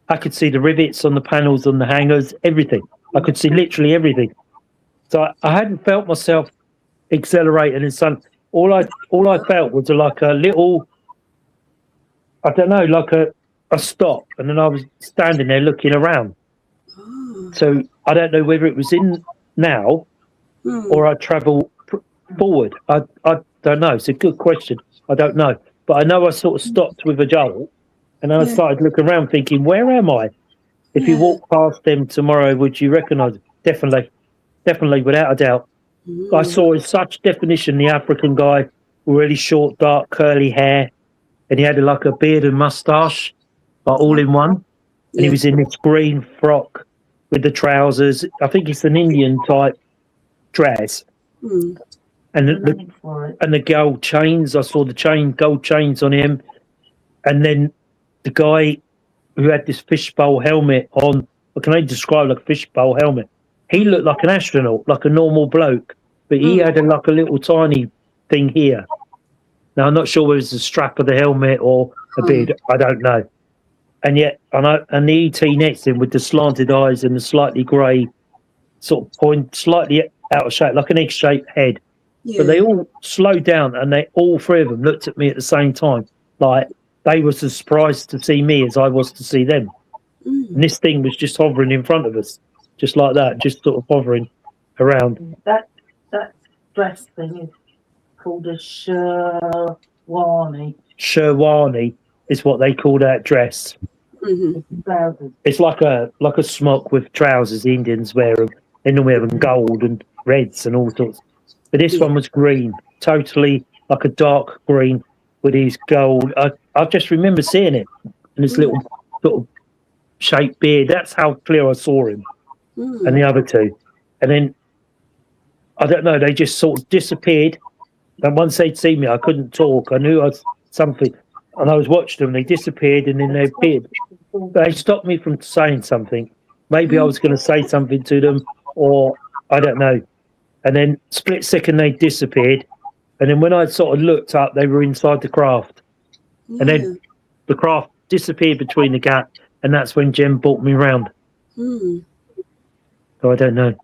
I could see the rivets on the panels, on the hangers, everything. I could see literally everything. So I hadn't felt myself accelerating and something. All I felt was like a little, I don't know, like a stop, and then I was standing there looking around. So I don't know whether it was in now or I travel forward. I don't know. It's a good question. I don't know. But I know I sort of stopped with a jolt and then I started looking around thinking, where am I? If you walk past them tomorrow, would you recognise it? Definitely, without a doubt. I saw in such definition the African guy, really short, dark, curly hair, and he had like a beard and moustache, like all in one. And he was in this green frock with the trousers. I think it's an Indian type dress. And the gold chains. I saw the gold chains on him. And then the guy who had this fishbowl helmet on, what can I describe like a fishbowl helmet? He looked like an astronaut, like a normal bloke, but he had like a little tiny thing here. Now, I'm not sure whether it's the strap of the helmet or a beard. I don't know. And yet, and the ET next to him with the slanted eyes and the slightly grey sort of point, slightly out of shape, like an egg-shaped head. Yeah. But they all slowed down and all three of them looked at me at the same time. Like they were as surprised to see me as I was to see them. And this thing was just hovering in front of us, just like that, just sort of hovering around. That dress thing is called a sherwani. Sherwani is what they call that dress. It's like a smock with trousers. The Indians wear them. They normally have them gold and reds and all sorts. But this one was green, totally like a dark green with these gold. I just remember seeing it and this little sort of shaped beard. That's how clear I saw him and the other two. And then, I don't know, they just sort of disappeared. And once they'd seen me, I couldn't talk. I knew I was something. And I was watching them. They disappeared and then they appeared. They stopped me from saying something. Maybe I was going to say something to them or I don't know. And then split second, they disappeared. And then when I sort of looked up, they were inside the craft. And then the craft disappeared between the gap. And that's when Jem brought me round. So I don't know.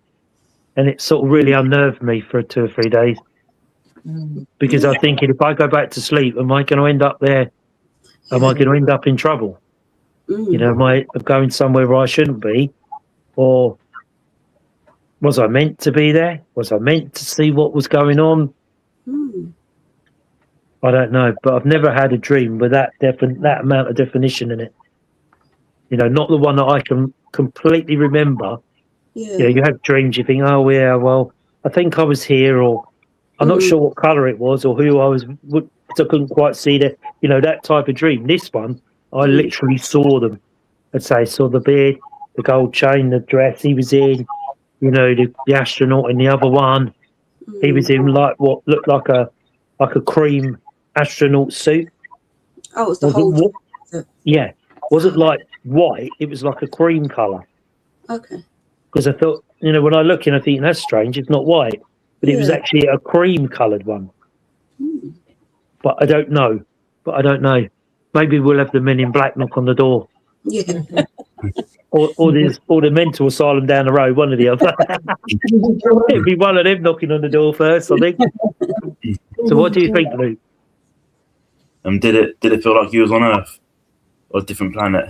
And it sort of really unnerved me for 2 or 3 days. Because I'm thinking, if I go back to sleep, am I going to end up there? Am I going to end up in trouble? Am I going somewhere where I shouldn't be? Or was I meant to be there? Was I meant to see what was going on? I don't know, but I've never had a dream with that amount of definition in it. Not the one that I can completely remember. You have dreams, you think, oh yeah, well, I think I was here, or I'm not sure what colour it was or who I was, because I couldn't quite see that type of dream. This one, I literally saw them. I'd say I saw the beard, the gold chain, the dress he was in, the astronaut in the other one. He was in like what looked like a cream astronaut suit. Oh, it was the whole. Yeah, wasn't like white. It was like a cream colour. Okay. Because I thought, when I look in, I think that's strange. It's not white, but it was actually a cream-coloured one. But I don't know. Maybe we'll have the Men in Black knock on the door. Yeah. or the mental asylum down the road, one or the other. It'd be one of them knocking on the door first, I think. So what do you think, Luke? Did it feel like you was on Earth? or a different planet.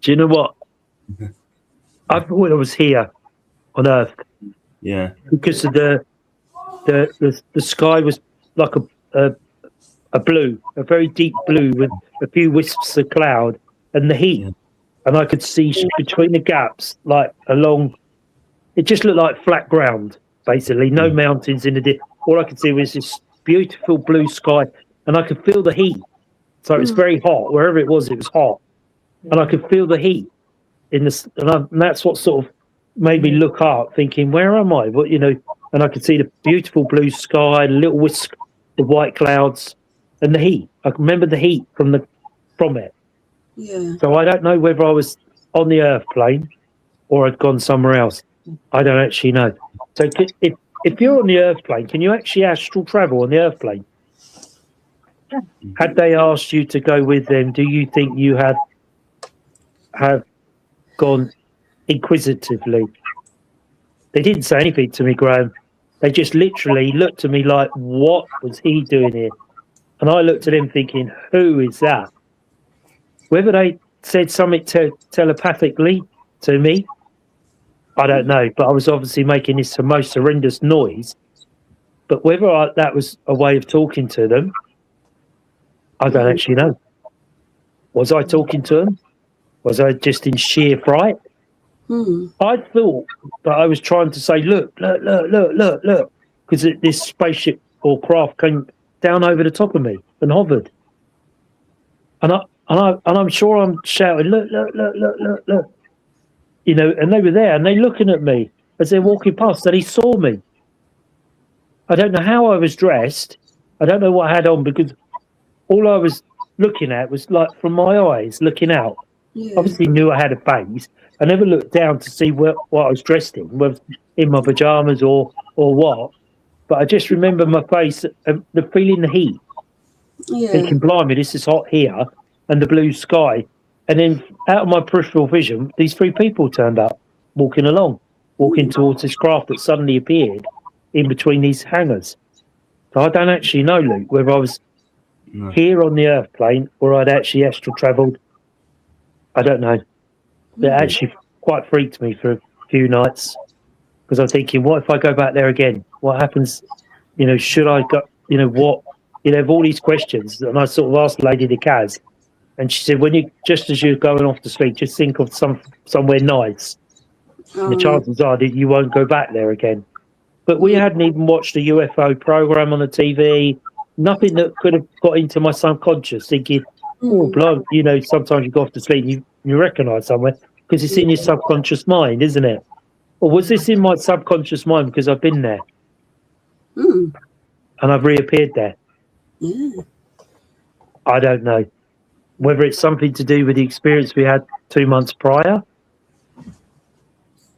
Do you know what? I thought I was here on Earth Yeah. because of the sky was like a blue, a very deep blue with a few wisps of cloud and the heat. Yeah. And I could see between the gaps, like along, it just looked like flat ground, basically. No mountains in the all I could see was this beautiful blue sky, and I could feel the heat. So it was very hot. Wherever it was hot. And I could feel the heat in this, and that's what sort of made me look up, thinking, where am I? What, you know, and I could see the beautiful blue sky, the little whisk of white clouds, and the heat. I can remember the heat from it. Yeah. So I don't know whether I was on the Earth plane or I'd gone somewhere else. I don't actually know. So if you're on the Earth plane, can you actually astral travel on the Earth plane? Had they asked you to go with them, do you think you have gone inquisitively? They didn't say anything to me, Graham. They just literally looked at me like, what was he doing here? And I looked at him thinking, who is that? Whether they said something telepathically to me, I don't know. But I was obviously making this most horrendous noise. But whether that was a way of talking to them, I don't actually know. Was I talking to them? Was I just in sheer fright? I thought that I was trying to say, look, because this spaceship or craft came down over the top of me and hovered. And I'm sure I'm shouting, look. You know, and they were there and they're looking at me as they're walking past, and he saw me. I don't know how I was dressed. I don't know what I had on, because all I was looking at was like from my eyes looking out. Yeah. Obviously knew I had a face. I never looked down to see what I was dressed in, whether in my pajamas or what. But I just remember my face, the feeling the heat. Yeah. Thinking, blimey, this is hot here, and the blue sky. And then out of my peripheral vision, these three people turned up, walking towards this craft that suddenly appeared in between these hangars. So I don't actually know, Luke, whether I was here on the Earth plane or I'd actually astral travelled. I don't know. It actually quite freaked me for a few nights, because I'm thinking, what if I go back there again? What happens? You know, should I go? You know, what? You know, all these questions. And I sort of asked Lady Decaz, and she said, just as you're going off to sleep, just think of somewhere nice. And the chances are that you won't go back there again. But we hadn't even watched a UFO program on the TV. Nothing that could have got into my subconscious, thinking, oh, blood, you know, sometimes you go off to sleep and you recognise somewhere because it's in your subconscious mind, isn't it? Or was this in my subconscious mind because I've been there? And I've reappeared there? I don't know. Whether it's something to do with the experience we had 2 months prior,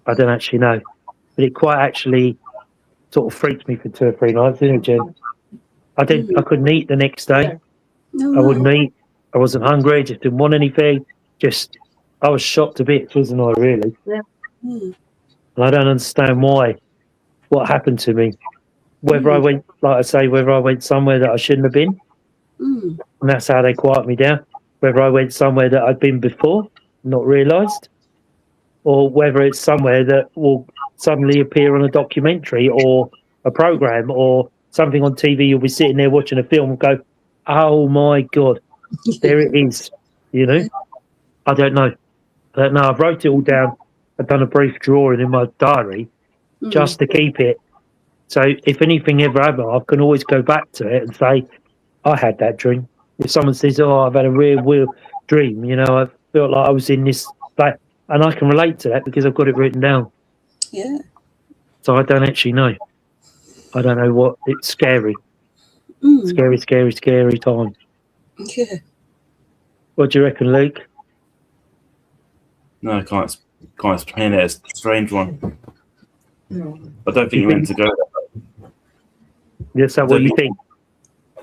I don't actually know. But it quite actually sort of freaked me for 2 or 3 nights, didn't it, Jen? I couldn't eat the next day. I wouldn't eat. I wasn't hungry. Just didn't want anything. I was shocked to bits, wasn't I, really? And I don't understand why. What happened to me? Whether I went, like I say, whether I went somewhere that I shouldn't have been. And that's how they quiet me down. Whether I went somewhere that I'd been before, not realised. Or whether it's somewhere that will suddenly appear on a documentary or a programme or something on TV. You'll be sitting there watching a film and go, oh my God, there it is. You know? I don't know. I wrote it all down. I've done a brief drawing in my diary just to keep it. So if anything ever happens, I can always go back to it and say, I had that dream. If someone says, oh, I've had a real dream, you know, I felt like I was in this, and I can relate to that because I've got it written down. Yeah. So I don't actually know. I don't know what, it's scary. Scary time. Yeah. What do you reckon, Luke? No, I can't explain it. It's a strange one. I don't think you're meant to go there. Is that what you think?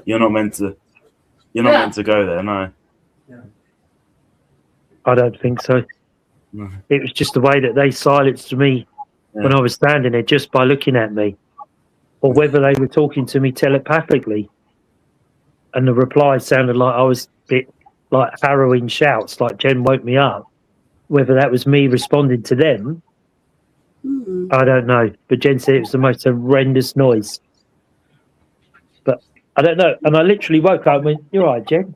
You're not meant to go there, no. I don't think so. No. It was just the way that they silenced me when I was standing there just by looking at me. Or whether they were talking to me telepathically. And the reply sounded like I was a bit like harrowing shouts, like Jen woke me up. Whether that was me responding to them, I don't know. But Jen said it was the most horrendous noise. But I don't know. And I literally woke up and went, "You're right, Jen,"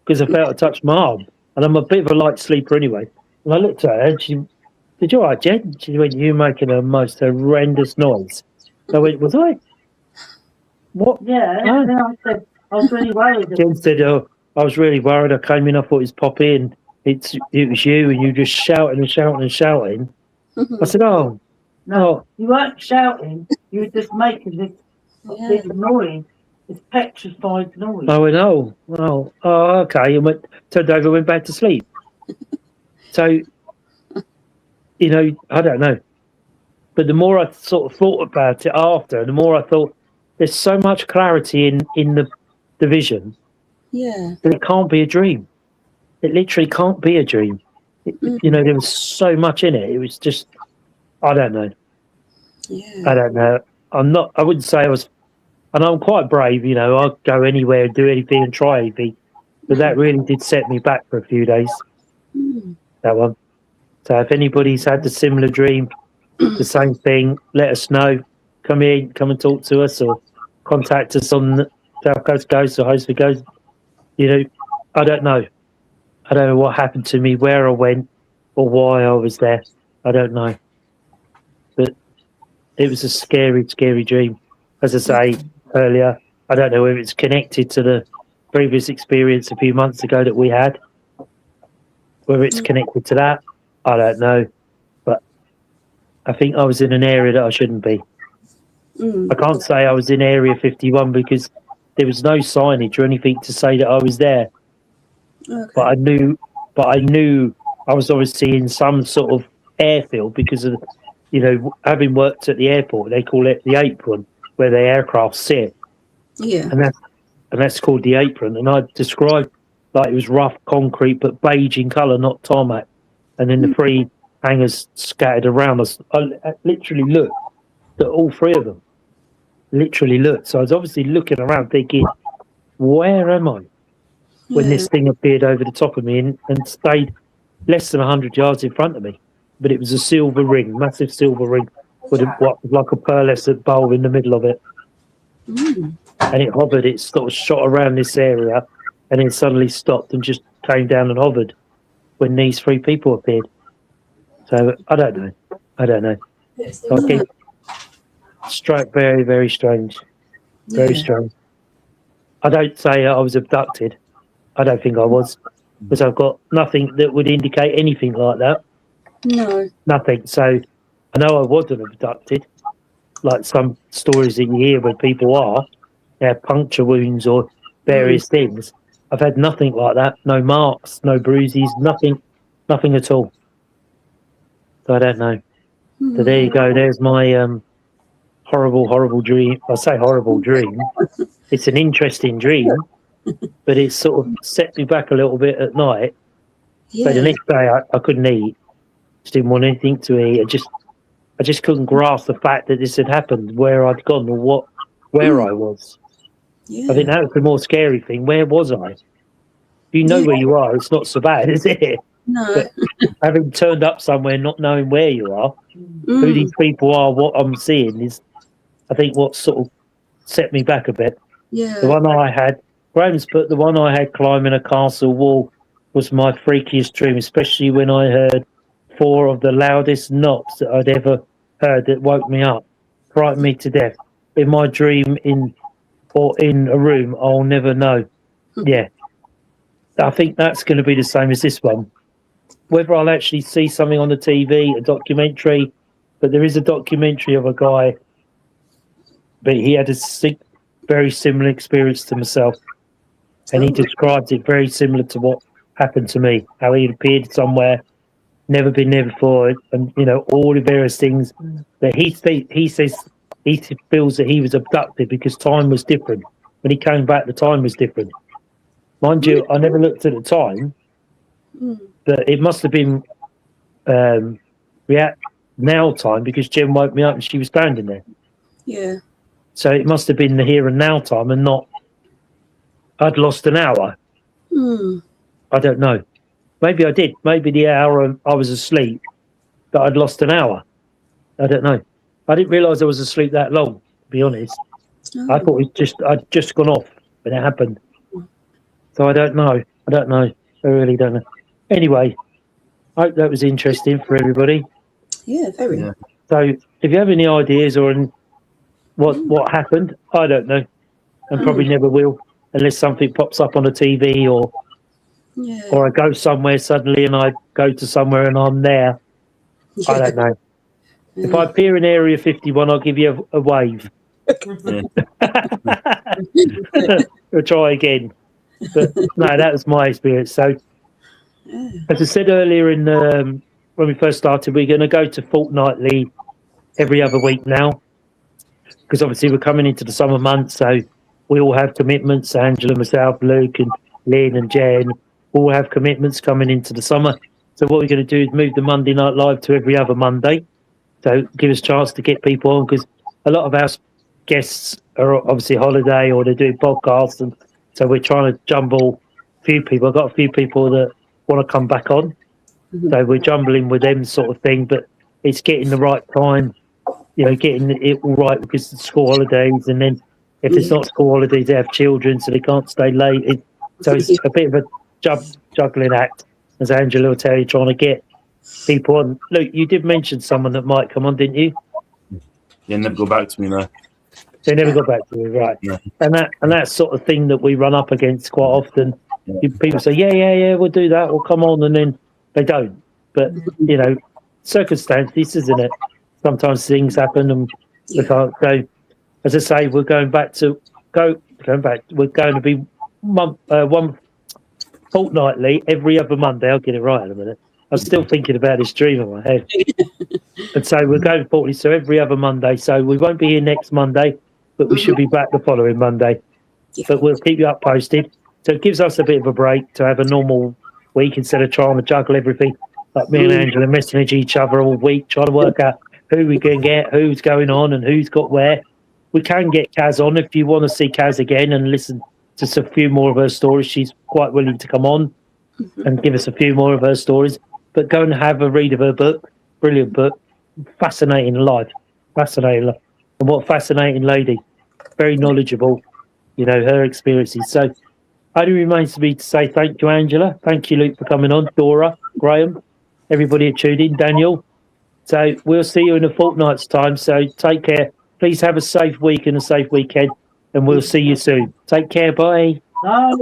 because I felt a touch my arm. And I'm a bit of a light sleeper anyway. And I looked at her and she said, "You're right, Jen." She went, "You're making a most horrendous noise." I went, "Was I? What?" Yeah, and then I said, I was really worried. Jen said, "Oh, I was really worried. I came in, I thought it was Poppy, and it was you, and you just shouting and shouting and shouting." I said, "Oh, No, you weren't shouting. You were just making this noise, this petrified noise. I went, oh, okay." And turned over and went back to sleep. So, you know, I don't know. But the more I sort of thought about it after, the more I thought there's so much clarity in the vision. Yeah. That it can't be a dream. It literally can't be a dream. You know, there was so much in it. It was just, I don't know. Yeah. I don't know. I wouldn't say I was, and I'm quite brave, you know, I'd go anywhere, do anything and try anything. But that really did set me back for a few days, that one. So if anybody's had a similar dream, the same thing, let us know. Come in, come and talk to us, or contact us on the South Coast Ghosts or Hosted Ghosts. You know, I don't know. I don't know what happened to me, where I went, or why I was there. I don't know. But it was a scary, scary dream. As I say earlier, I don't know if it's connected to the previous experience a few months ago that we had. Whether it's connected to that, I don't know. But I think I was in an area that I shouldn't be. I can't say I was in Area 51 because there was no signage or anything to say that I was there. Okay. But I knew I was obviously in some sort of airfield because of, you know, having worked at the airport, they call it the apron where the aircraft sit. Yeah. And that's called the apron. And I described like it was rough concrete but beige in colour, not tarmac. And then the three hangars scattered around us. I literally looked at all three of them. Literally looked. So I was obviously looking around thinking, where am I? When this thing appeared over the top of me and stayed less than 100 yards in front of me. But it was a silver ring, massive silver ring, with what was like a pearlescent bowl in the middle of it. And it hovered, it sort of shot around this area and then suddenly stopped and just came down and hovered when these three people appeared. So I don't know. Okay. Very, very strange. Very strange. I don't say I was abducted. I don't think I was, because I've got nothing that would indicate anything like that. No. Nothing. So I know I wasn't abducted, like some stories that you hear where people are. They have puncture wounds or various things. I've had nothing like that. No marks, no bruises, nothing at all. So I don't know. So there you go. There's my horrible, horrible dream. I say horrible dream. It's an interesting dream, but it sort of set me back a little bit at night. Yeah. So the next day I couldn't eat. Just didn't want anything to eat. I just couldn't grasp the fact that this had happened, where I'd gone or where I was. Yeah. I think that was the more scary thing. Where was I? If you know where you are, it's not so bad, is it? No. But having turned up somewhere, not knowing where you are, who these people are, what I'm seeing is, I think, what sort of set me back a bit. Yeah. The one I had, Graham's put the one I had climbing a castle wall was my freakiest dream, especially when I heard 4 of the loudest knocks that I'd ever heard that woke me up, frightened me to death. In my dream, in a room, I'll never know. Yeah. I think that's going to be the same as this one. Whether I'll actually see something on the TV, a documentary, but there is a documentary of a guy, but he had a very similar experience to myself. And he described it very similar to what happened to me, how he appeared somewhere, never been there before, and, you know, all the various things that he says he feels that he was abducted because time was different. When he came back, the time was different. Mind you, I never looked at the time, but it must have been now time because Jen woke me up and she was standing there. Yeah. So it must have been the here and now time and not I'd lost an hour. I don't know. Maybe I did. Maybe the hour I was asleep, that I'd lost an hour. I don't know. I didn't realise I was asleep that long, to be honest. I thought I'd just gone off when it happened. So I don't know. I really don't know. Anyway, I hope that was interesting for everybody. Yeah, very. Yeah. So if you have any ideas or what happened, I don't know. And probably never will, unless something pops up on the TV or I go somewhere suddenly and I go to somewhere and I'm there. I don't know. If I appear in Area 51, I'll give you a wave. We'll try again. But no, that was my experience. So, as I said earlier when we first started, we're going to go to fortnightly every other week now. Because obviously we're coming into the summer months, so we all have commitments. Angela, myself, Luke and Lynn and Jen all have commitments coming into the summer. So what we're going to do is move the Monday Night Live to every other Monday. So give us a chance to get people on, because a lot of our guests are obviously holiday or they're doing podcasts, and so we're trying to jumble a few people. I've got a few people that want to come back on, so we're jumbling with them sort of thing. But it's getting the right time, getting it all right, because it's school holidays, and then if it's not school holidays, they have children, so they can't stay late. So it's a bit of a juggling act, as Angela will tell you, trying to get people on. Luke, you did mention someone that might come on, didn't you? Yeah, never go back to me now. They never got back to me, right? Yeah. And that sort of thing that we run up against quite often. Yeah. People say, yeah, we'll do that, we'll come on, and then they don't. But circumstances, isn't it? Sometimes things happen, and we can't go. As I say, we're going to be one fortnightly every other Monday. I'll get it right in a minute. I'm still thinking about this dream in my head. And so we're going fortnightly, so every other Monday. So we won't be here next Monday, but we should be back the following Monday. But we'll keep you up posted. So it gives us a bit of a break to have a normal week instead of trying to juggle everything. Like me and Angela messaging each other all week, trying to work out who we can get, who's going on, and who's got where. We can get Kaz on if you want to see Kaz again and listen to a few more of her stories. She's quite willing to come on and give us a few more of her stories. But go and have a read of her book. Brilliant book. Fascinating life. Fascinating life. And what a fascinating lady. Very knowledgeable, her experiences. So only remains to me to say thank you, Angela. Thank you, Luke, for coming on. Dora, Graham, everybody who tuned in, Daniel. So we'll see you in a fortnight's time. So take care. Please have a safe week and a safe weekend. And we'll see you soon. Take care. Bye. Bye.